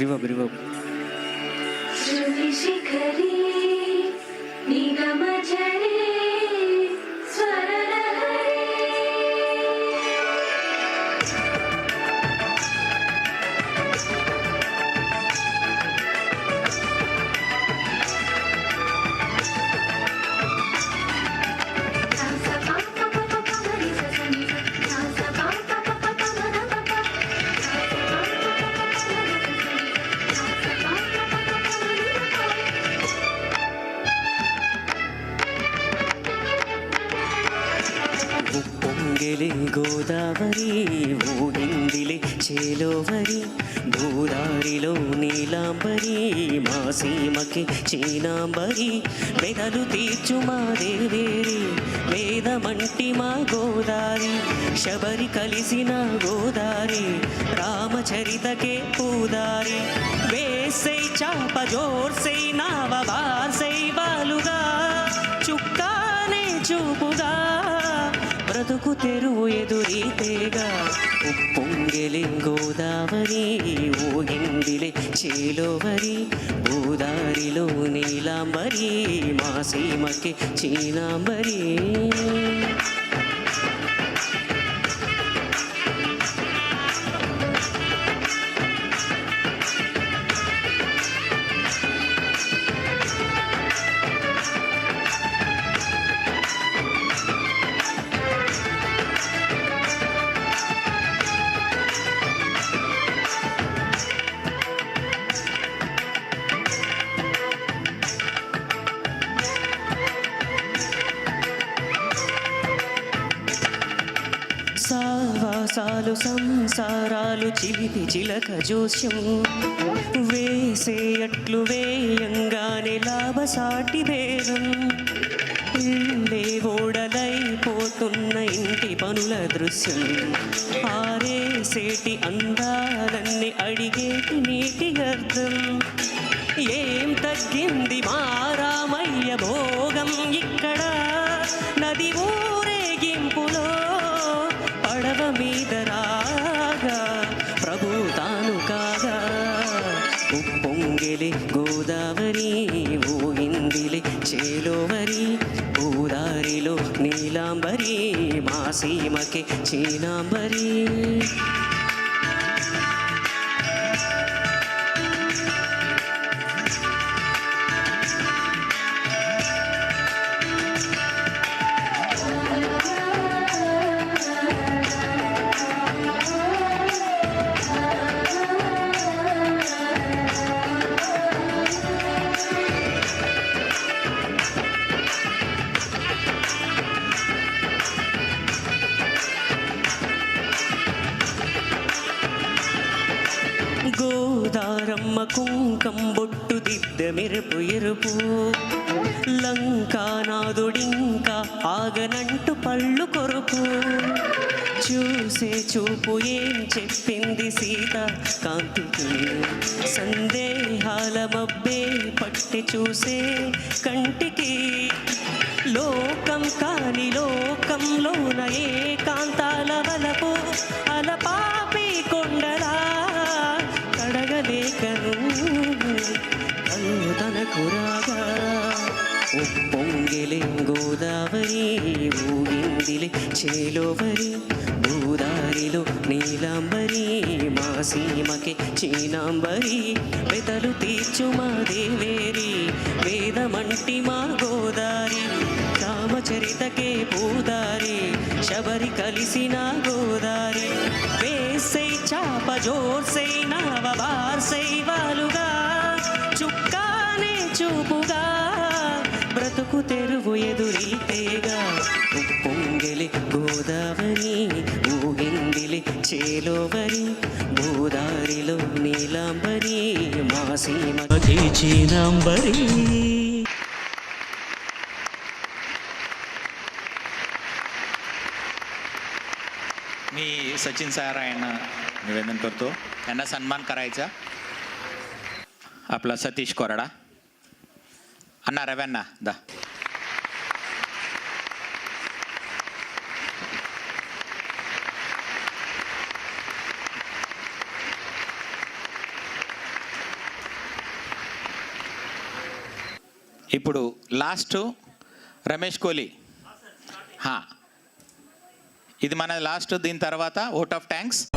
Reverb श्रुतिशिखरी निगमझरी పొంగెలే Godavari ఊగిందిలే చేలోవరి భూదారిలో Neelambari మా సీమకి చీనాంబరి మెదలు తీర్చు మా దేవేరి వేదమంటి మా గోదారి శబరి కలిసిన గోదారి రామచరితకే పూదారి వేసై చాప జోర్సై నావ బార్సై బాలుగా చుక్కానే చూపుగా బ్రతుకు తెరువు ఎదురీతేగా ఉప్పొంగెలి గోదావరి ఊగిందిలే చేలోవరి భూదారిలో నీలాంబరి మా సీమకి చీనాంబరి సావాసాలు సంసారాలు చిలిపి చిలక జోస్యం వేసేయట్లు వేయంగానే లాభసాటి భేదం ఇల్లే ఓడలైపోతున్న ఇంటి పనుల దృశ్యం ఆరేసేటి అందాలన్నీ అడిగేటి నీటి అర్థం ఏం తగ్గింది మా రామయ్య భోగం ఇక్కడ నది ఊరేగింపులో పడవ మీద రాగా ప్రభు తాను కాగా ఉప్పొంగెలి గోదావరి ఊగిందిలే చేలోవరి భూదారిలో నీలాంబరి మా సీమకి చీనాంబరి గోదారమ్మ కుంకం బొట్టు దిద్ద మెరుపు ఎరుపు లంకానాదుడింకా ఆగనంటు పళ్ళు కొరుకు చూసే చూపు ఏం చెప్పింది సీత కాంతికి సందేహాల మబ్బే పట్టి చూసే కంటికి లోకం కాని లోకంలోన ఏకాంతాల వలపు అలపాపి కొండలా కడగలేకను కన్ను తనకు రాగా ఉప్పొంగెలి గోదావరి ఊగిందిలే చేలోవరి భూదారిలో నీలాంబరి మా సీమకి చీనాంబరి వెతలు తీర్చు మా దేవేరి వేదమంటి మా గోదారి రామచరితకే పూదారి శబరి కలిసిన గోదారి వేసై చాప జోర్సై నావ బార్సై వాలుగా చుక్కానే చూపుగా బ్రతుకు తెరువు ఎదురీతేగా ఉప్పొంగెలి గోదావరి ఊగిందిలే చేలోవరి భూదారిలో నీలాంబరి మా సీమకి చీనాంబరి. मी सचिन सारा यांना निवेदन करतो. त्यांना सन्मान करायचा. आपला सतीश कोरडा अण्णा रव्यांना दा. ఇప్పుడు లాస్ట్ రమేష్ కోహ్లీ. ఇది మన లాస్ట్, దీని తర్వాత ఓట్ ఆఫ్ థ్యాంక్స్.